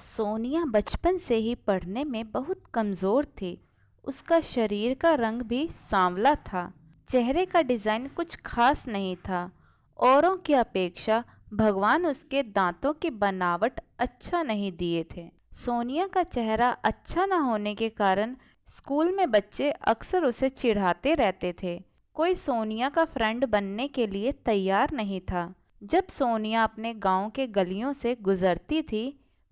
सोनिया बचपन से ही पढ़ने में बहुत कमज़ोर थी। उसका शरीर का रंग भी सांवला था। चेहरे का डिज़ाइन कुछ खास नहीं था। औरों की अपेक्षा भगवान उसके दांतों की बनावट अच्छा नहीं दिए थे। सोनिया का चेहरा अच्छा न होने के कारण स्कूल में बच्चे अक्सर उसे चिढ़ाते रहते थे। कोई सोनिया का फ्रेंड बनने के लिए तैयार नहीं था। जब सोनिया अपने गांव के गलियों से गुजरती थी,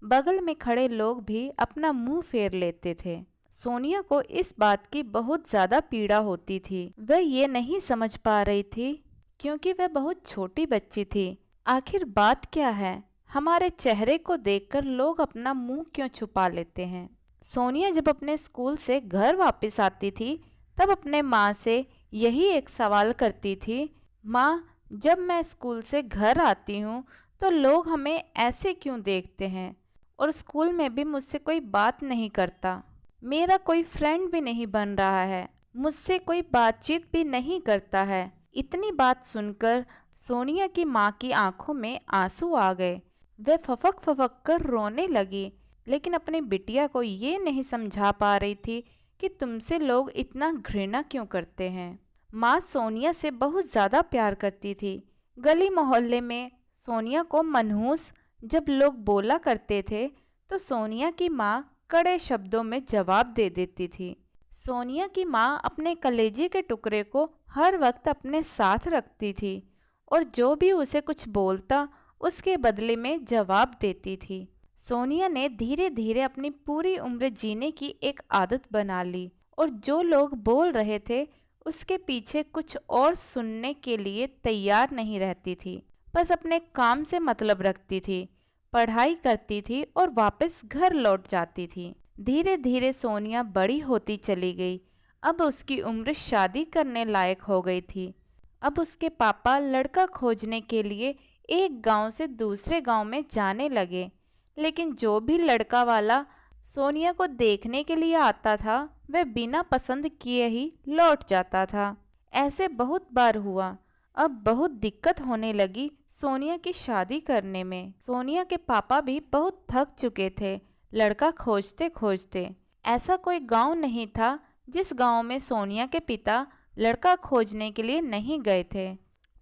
बगल में खड़े लोग भी अपना मुंह फेर लेते थे। सोनिया को इस बात की बहुत ज्यादा पीड़ा होती थी। वह ये नहीं समझ पा रही थी क्योंकि वह बहुत छोटी बच्ची थी। आखिर बात क्या है? हमारे चेहरे को देखकर लोग अपना मुंह क्यों छुपा लेते हैं? सोनिया जब अपने स्कूल से घर वापस आती थी, तब अपने माँ से यही एक सवाल करती थी। माँ, जब मैं स्कूल से घर आती हूँ तो लोग हमें ऐसे क्यों देखते हैं? और स्कूल में भी मुझसे कोई बात नहीं करता। मेरा कोई फ्रेंड भी नहीं बन रहा है। मुझसे कोई बातचीत भी नहीं करता है। इतनी बात सुनकर सोनिया की माँ की आंखों में आंसू आ गए। वह फफक फफक कर रोने लगी, लेकिन अपनी बिटिया को ये नहीं समझा पा रही थी कि तुमसे लोग इतना घृणा क्यों करते हैं। माँ सोनिया से बहुत ज़्यादा प्यार करती थी। गली मोहल्ले में सोनिया को मनहूस जब लोग बोला करते थे, तो सोनिया की माँ कड़े शब्दों में जवाब दे देती थी। सोनिया की माँ अपने कलेजे के टुकड़े को हर वक्त अपने साथ रखती थी और जो भी उसे कुछ बोलता उसके बदले में जवाब देती थी। सोनिया ने धीरे धीरे अपनी पूरी उम्र जीने की एक आदत बना ली और जो लोग बोल रहे थे उसके पीछे कुछ और सुनने के लिए तैयार नहीं रहती थी। बस अपने काम से मतलब रखती थी, पढ़ाई करती थी और वापस घर लौट जाती थी। धीरे धीरे सोनिया बड़ी होती चली गई। अब उसकी उम्र शादी करने लायक हो गई थी। अब उसके पापा लड़का खोजने के लिए एक गांव से दूसरे गांव में जाने लगे, लेकिन जो भी लड़का वाला सोनिया को देखने के लिए आता था, वह बिना पसंद किए ही लौट जाता था। ऐसे बहुत बार हुआ। अब बहुत दिक्कत होने लगी सोनिया की शादी करने में। सोनिया के पापा भी बहुत थक चुके थे लड़का खोजते खोजते। ऐसा कोई गांव नहीं था जिस गांव में सोनिया के पिता लड़का खोजने के लिए नहीं गए थे।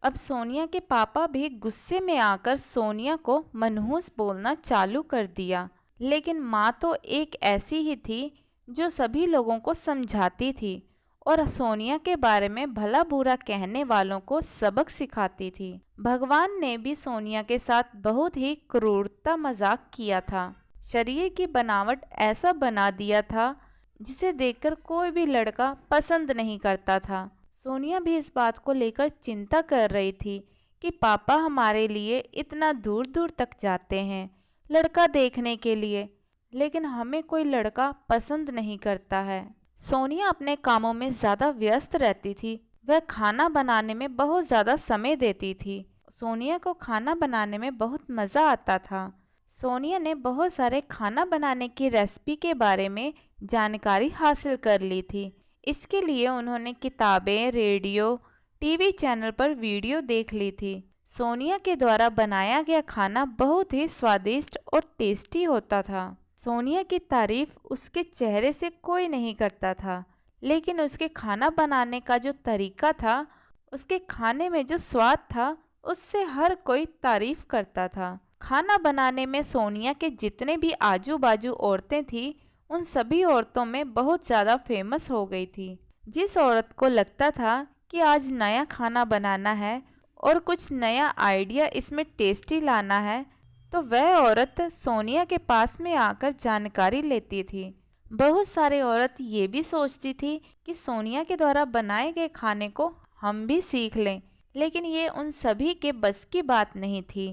अब सोनिया के पापा भी गुस्से में आकर सोनिया को मनहूस बोलना चालू कर दिया, लेकिन माँ तो एक ऐसी ही थी जो सभी लोगों को समझाती थी और सोनिया के बारे में भला बुरा कहने वालों को सबक सिखाती थी। भगवान ने भी सोनिया के साथ बहुत ही क्रूरता मजाक किया था। शरीर की बनावट ऐसा बना दिया था जिसे देखकर कोई भी लड़का पसंद नहीं करता था। सोनिया भी इस बात को लेकर चिंता कर रही थी कि पापा हमारे लिए इतना दूर दूर तक जाते हैं लड़का देखने के लिए, लेकिन हमें कोई लड़का पसंद नहीं करता है। सोनिया अपने कामों में ज़्यादा व्यस्त रहती थी। वह खाना बनाने में बहुत ज़्यादा समय देती थी। सोनिया को खाना बनाने में बहुत मज़ा आता था। सोनिया ने बहुत सारे खाना बनाने की रेसिपी के बारे में जानकारी हासिल कर ली थी। इसके लिए उन्होंने किताबें, रेडियो, टीवी चैनल पर वीडियो देख ली थी। सोनिया के द्वारा बनाया गया खाना बहुत ही स्वादिष्ट और टेस्टी होता था। सोनिया की तारीफ उसके चेहरे से कोई नहीं करता था, लेकिन उसके खाना बनाने का जो तरीका था, उसके खाने में जो स्वाद था, उससे हर कोई तारीफ करता था। खाना बनाने में सोनिया के जितने भी आजू बाजू औरतें थी, उन सभी औरतों में बहुत ज़्यादा फेमस हो गई थी। जिस औरत को लगता था कि आज नया खाना बनाना है और कुछ नया आइडिया इसमें टेस्टी लाना है, तो वह औरत सोनिया के पास में आकर जानकारी लेती थी। बहुत सारे औरत ये भी सोचती थी कि सोनिया के द्वारा बनाए गए खाने को हम भी सीख लें, लेकिन ये उन सभी के बस की बात नहीं थी।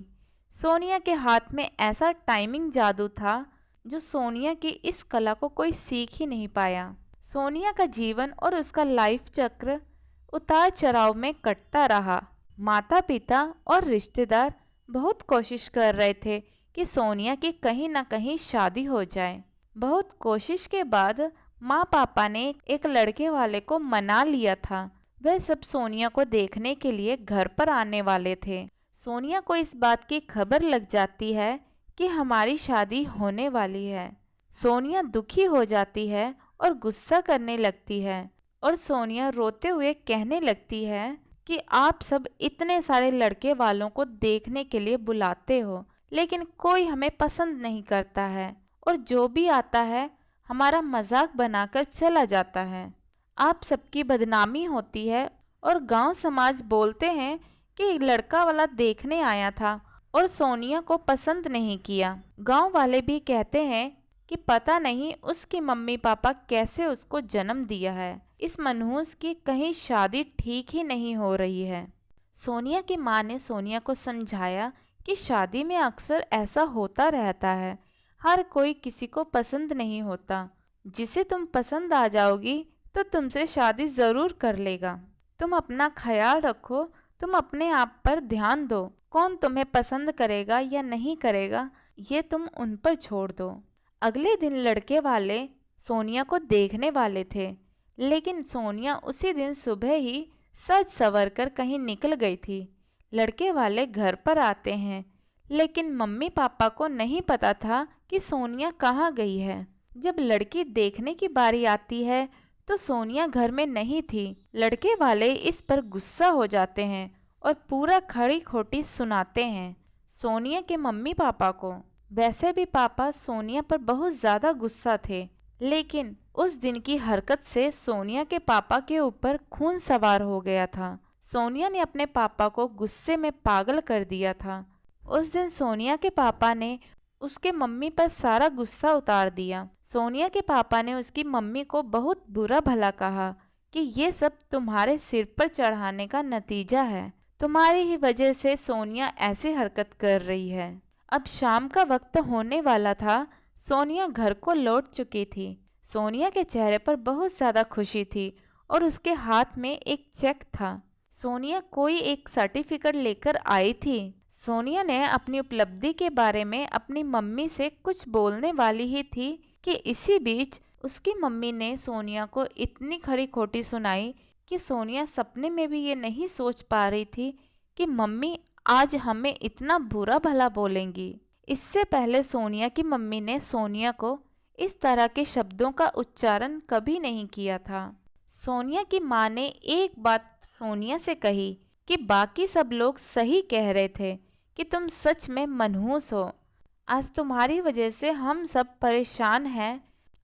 सोनिया के हाथ में ऐसा टाइमिंग जादू था जो सोनिया की इस कला को कोई सीख ही नहीं पाया। सोनिया का जीवन और उसका लाइफ चक्र उतार चढ़ाव में कटता रहा। माता पिता और रिश्तेदार बहुत कोशिश कर रहे थे कि सोनिया की कहीं ना कहीं शादी हो जाए। बहुत कोशिश के बाद माँ पापा ने एक लड़के वाले को मना लिया था। वह सब सोनिया को देखने के लिए घर पर आने वाले थे। सोनिया को इस बात की खबर लग जाती है कि हमारी शादी होने वाली है। सोनिया दुखी हो जाती है और गुस्सा करने लगती है और सोनिया रोते हुए कहने लगती है कि आप सब इतने सारे लड़के वालों को देखने के लिए बुलाते हो, लेकिन कोई हमें पसंद नहीं करता है और जो भी आता है हमारा मजाक बनाकर चला जाता है। आप सबकी बदनामी होती है और गांव समाज बोलते हैं कि एक लड़का वाला देखने आया था और सोनिया को पसंद नहीं किया। गांव वाले भी कहते हैं कि पता नहीं उसकी मम्मी पापा कैसे उसको जन्म दिया है। इस मनहूस की कहीं शादी ठीक ही नहीं हो रही है। सोनिया की माँ ने सोनिया को समझाया कि शादी में अक्सर ऐसा होता रहता है, हर कोई किसी को पसंद नहीं होता। जिसे तुम पसंद आ जाओगी तो तुमसे शादी ज़रूर कर लेगा। तुम अपना ख्याल रखो, तुम अपने आप पर ध्यान दो। कौन तुम्हें पसंद करेगा या नहीं करेगा ये तुम उन पर छोड़ दो। अगले दिन लड़के वाले सोनिया को देखने वाले थे, लेकिन सोनिया उसी दिन सुबह ही सज संवर कर कहीं निकल गई थी। लड़के वाले घर पर आते हैं, लेकिन मम्मी पापा को नहीं पता था कि सोनिया कहाँ गई है। जब लड़की देखने की बारी आती है तो सोनिया घर में नहीं थी। लड़के वाले इस पर गुस्सा हो जाते हैं और पूरा खड़ी खोटी सुनाते हैं सोनिया के मम्मी पापा को। वैसे भी पापा सोनिया पर बहुत ज़्यादा गुस्सा थे, लेकिन उस दिन की हरकत से सोनिया के पापा के ऊपर खून सवार हो गया था। सोनिया ने अपने पापा को गुस्से में पागल कर दिया था। उस दिन सोनिया के पापा ने उसके मम्मी पर सारा गुस्सा उतार दिया। सोनिया के पापा ने उसकी मम्मी को बहुत बुरा भला कहा कि ये सब तुम्हारे सिर पर चढ़ाने का नतीजा है। तुम्हारी ही वजह से सोनिया ऐसी हरकत कर रही है। अब शाम का वक्त होने वाला था। सोनिया घर को लौट चुकी थी। सोनिया के चेहरे पर बहुत ज़्यादा खुशी थी और उसके हाथ में एक चेक था। सोनिया कोई एक सर्टिफिकेट लेकर आई थी। सोनिया ने अपनी उपलब्धि के बारे में अपनी मम्मी से कुछ बोलने वाली ही थी कि इसी बीच उसकी मम्मी ने सोनिया को इतनी खरी खोटी सुनाई कि सोनिया सपने में भी ये नहीं सोच पा रही थी कि मम्मी आज हमें इतना बुरा भला बोलेंगी। इससे पहले सोनिया की मम्मी ने सोनिया को इस तरह के शब्दों का उच्चारण कभी नहीं किया था। सोनिया की माँ ने एक बात सोनिया से कही कि बाकी सब लोग सही कह रहे थे कि तुम सच में मनहूस हो। आज तुम्हारी वजह से हम सब परेशान हैं।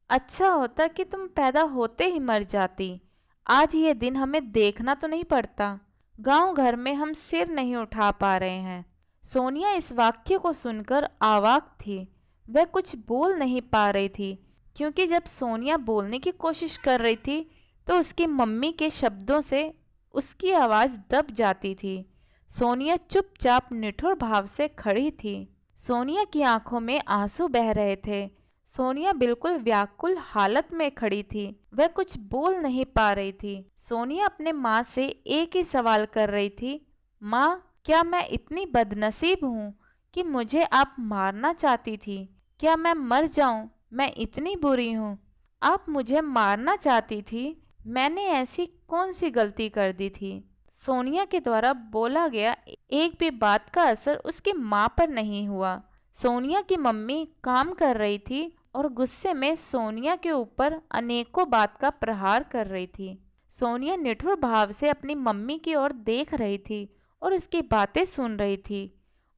अच्छा होता कि तुम पैदा होते ही मर जाती। आज ये दिन हमें देखना तो नहीं पड़ता। गांव घर में हम सिर नहीं उठा पा रहे हैं। सोनिया इस वाक्य को सुनकर अवाक थी। वह कुछ बोल नहीं पा रही थी, क्योंकि जब सोनिया बोलने की कोशिश कर रही थी तो उसकी मम्मी के शब्दों से उसकी आवाज़ दब जाती थी। सोनिया चुपचाप निठुर भाव से खड़ी थी। सोनिया की आंखों में आंसू बह रहे थे। सोनिया बिल्कुल व्याकुल हालत में खड़ी थी। वह कुछ बोल नहीं पा रही थी। सोनिया अपने माँ से एक ही सवाल कर रही थी, माँ क्या मैं इतनी बदनसीब हूँ कि मुझे आप मारना चाहती थी? क्या मैं मर जाऊं? मैं इतनी बुरी हूँ? आप मुझे मारना चाहती थी? मैंने ऐसी कौन सी गलती कर दी थी? सोनिया के द्वारा बोला गया एक भी बात का असर उसकी माँ पर नहीं हुआ। सोनिया की मम्मी काम कर रही थी और गुस्से में सोनिया के ऊपर अनेकों बात का प्रहार कर रही थी। सोनिया निठुर भाव से अपनी मम्मी की ओर देख रही थी और उसकी बातें सुन रही थी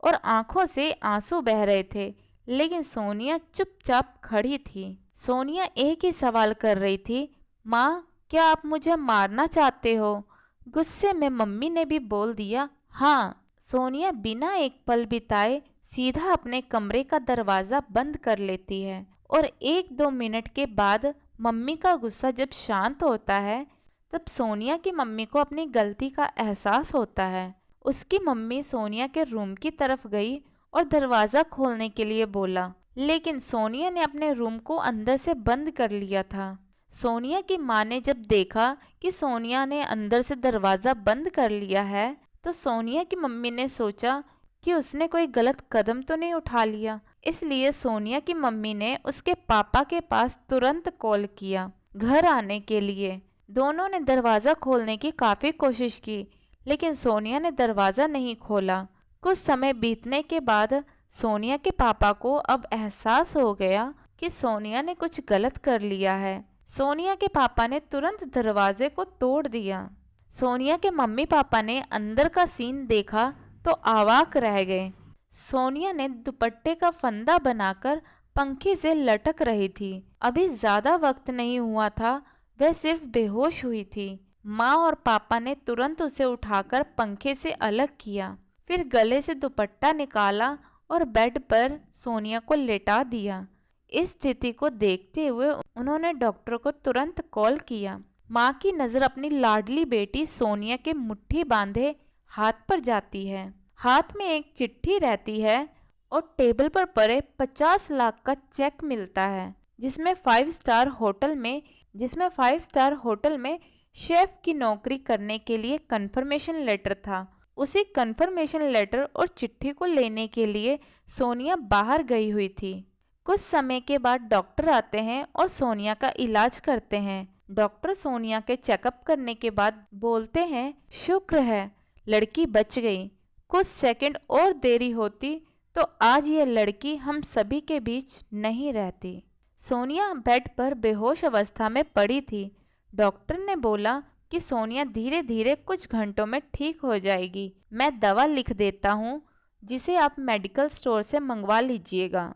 और आंखों से आंसू बह रहे थे, लेकिन सोनिया चुपचाप खड़ी थी। सोनिया एक ही सवाल कर रही थी, माँ क्या आप मुझे मारना चाहते हो? गुस्से में मम्मी ने भी बोल दिया, हाँ। सोनिया बिना एक पल बिताए सीधा अपने कमरे का दरवाज़ा बंद कर लेती है और 1-2 मिनट के बाद मम्मी का गुस्सा जब शांत होता है तब सोनिया की मम्मी को अपनी गलती का एहसास होता है। उसकी मम्मी सोनिया के रूम की तरफ गई और दरवाज़ा खोलने के लिए बोला, लेकिन सोनिया ने अपने रूम को अंदर से बंद कर लिया था। सोनिया की माँ ने जब देखा कि सोनिया ने अंदर से दरवाज़ा बंद कर लिया है तो सोनिया की मम्मी ने सोचा कि उसने कोई गलत कदम तो नहीं उठा लिया। इसलिए सोनिया की मम्मी ने उसके पापा के पास तुरंत कॉल किया घर आने के लिए। दोनों ने दरवाज़ा खोलने की काफ़ी कोशिश की, लेकिन सोनिया ने दरवाज़ा नहीं खोला। कुछ समय बीतने के बाद सोनिया के पापा को अब एहसास हो गया कि सोनिया ने कुछ गलत कर लिया है। सोनिया के पापा ने तुरंत दरवाजे को तोड़ दिया। सोनिया के मम्मी पापा ने अंदर का सीन देखा तो अवाक रह गए। सोनिया ने दुपट्टे का फंदा बनाकर पंखे से लटक रही थी। अभी ज्यादा वक्त नहीं हुआ था, वह सिर्फ बेहोश हुई थी। माँ और पापा ने तुरंत उसे उठाकर पंखे से अलग किया, फिर गले से दुपट्टा निकाला और बेड पर सोनिया को लेटा दिया। इस स्थिति को देखते हुए उन्होंने डॉक्टर को तुरंत कॉल किया। माँ की नज़र अपनी लाडली बेटी सोनिया के मुट्ठी बांधे हाथ पर जाती है। हाथ में एक चिट्ठी रहती है और टेबल पर पड़े 50 लाख का चेक मिलता है, जिसमें 5 स्टार होटल में शेफ की नौकरी करने के लिए कंफर्मेशन लेटर था। उसी कंफर्मेशन लेटर और चिट्ठी को लेने के लिए सोनिया बाहर गई हुई थी। कुछ समय के बाद डॉक्टर आते हैं और सोनिया का इलाज करते हैं। डॉक्टर सोनिया के चेकअप करने के बाद बोलते हैं, शुक्र है लड़की बच गई। कुछ सेकंड और देरी होती तो आज ये लड़की हम सभी के बीच नहीं रहती। सोनिया बेड पर बेहोश अवस्था में पड़ी थी। डॉक्टर ने बोला कि सोनिया धीरे धीरे कुछ घंटों में ठीक हो जाएगी। मैं दवा लिख देता हूँ, जिसे आप मेडिकल स्टोर से मंगवा लीजिएगा।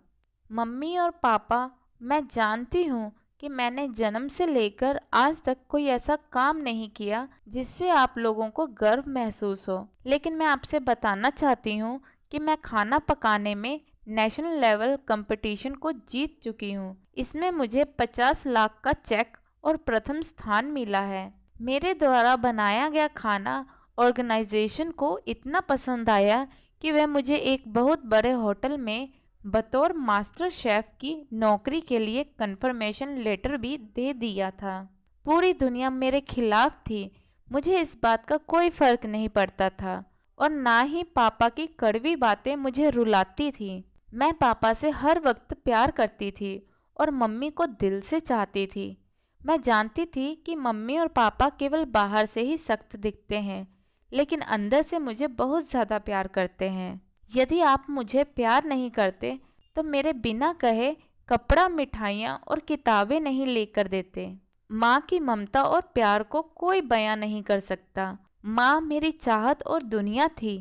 मम्मी और पापा, मैं जानती हूँ कि मैंने जन्म से लेकर आज तक कोई ऐसा काम नहीं किया जिससे आप लोगों को गर्व महसूस हो, लेकिन मैं आपसे बताना चाहती हूँ कि मैं खाना पकाने में नेशनल लेवल कंपटीशन को जीत चुकी हूँ। इसमें मुझे 50 लाख का चेक और प्रथम स्थान मिला है। मेरे द्वारा बनाया गया खाना ऑर्गेनाइजेशन को इतना पसंद आया कि वह मुझे एक बहुत बड़े होटल में बतौर मास्टर शेफ की नौकरी के लिए कंफर्मेशन लेटर भी दे दिया था। पूरी दुनिया मेरे खिलाफ थी, मुझे इस बात का कोई फर्क नहीं पड़ता था और ना ही पापा की कड़वी बातें मुझे रुलाती थी। मैं पापा से हर वक्त प्यार करती थी और मम्मी को दिल से चाहती थी। मैं जानती थी कि मम्मी और पापा केवल बाहर से ही सख्त दिखते हैं, लेकिन अंदर से मुझे बहुत ज़्यादा प्यार करते हैं। यदि आप मुझे प्यार नहीं करते तो मेरे बिना कहे कपड़ा, मिठाइयाँ और किताबें नहीं लेकर देते। माँ की ममता और प्यार को कोई बयां नहीं कर सकता। माँ मेरी चाहत और दुनिया थी।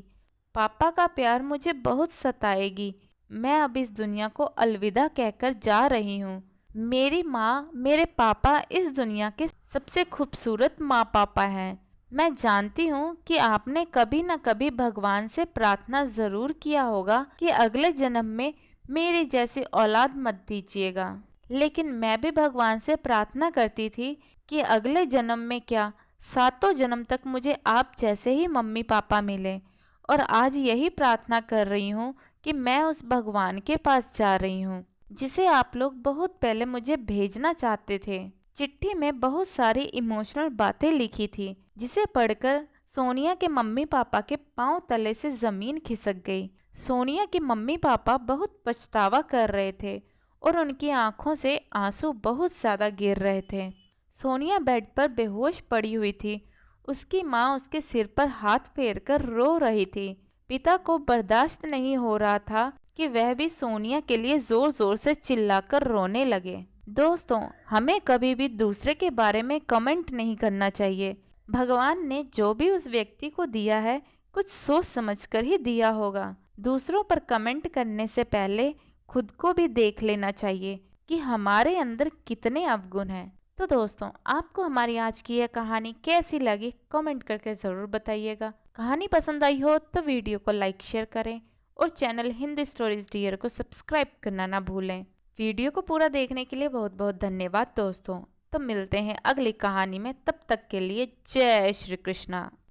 पापा का प्यार मुझे बहुत सताएगी। मैं अब इस दुनिया को अलविदा कहकर जा रही हूँ। मेरी माँ, मेरे पापा इस दुनिया के सबसे खूबसूरत माँ पापा हैं। मैं जानती हूँ कि आपने कभी न कभी भगवान से प्रार्थना ज़रूर किया होगा कि अगले जन्म में मेरी जैसी औलाद मत दीजिएगा, लेकिन मैं भी भगवान से प्रार्थना करती थी कि अगले जन्म में क्या, 7 जन्म तक मुझे आप जैसे ही मम्मी पापा मिले। और आज यही प्रार्थना कर रही हूँ कि मैं उस भगवान के पास जा रही हूँ जिसे आप लोग बहुत पहले मुझे भेजना चाहते थे। चिट्ठी में बहुत सारी इमोशनल बातें लिखी थी, जिसे पढ़कर सोनिया के मम्मी पापा के पांव तले से जमीन खिसक गई। सोनिया के मम्मी पापा बहुत पछतावा कर रहे थे और उनकी आंखों से आंसू बहुत ज़्यादा गिर रहे थे। सोनिया बेड पर बेहोश पड़ी हुई थी। उसकी माँ उसके सिर पर हाथ फेरकर रो रही थी। पिता को बर्दाश्त नहीं हो रहा था कि वह भी सोनिया के लिए जोर जोर से चिल्लाकर रोने लगे। दोस्तों, हमें कभी भी दूसरे के बारे में कमेंट नहीं करना चाहिए। भगवान ने जो भी उस व्यक्ति को दिया है कुछ सोच समझकर ही दिया होगा। दूसरों पर कमेंट करने से पहले खुद को भी देख लेना चाहिए कि हमारे अंदर कितने अवगुण हैं। तो दोस्तों, आपको हमारी आज की यह कहानी कैसी लगी कमेंट करके ज़रूर बताइएगा। कहानी पसंद आई हो तो वीडियो को लाइक शेयर करें और चैनल हिंदी स्टोरीज डियर को सब्सक्राइब करना ना भूलें। वीडियो को पूरा देखने के लिए बहुत बहुत धन्यवाद दोस्तों। तो मिलते हैं अगली कहानी में, तब तक के लिए जय श्री कृष्णा।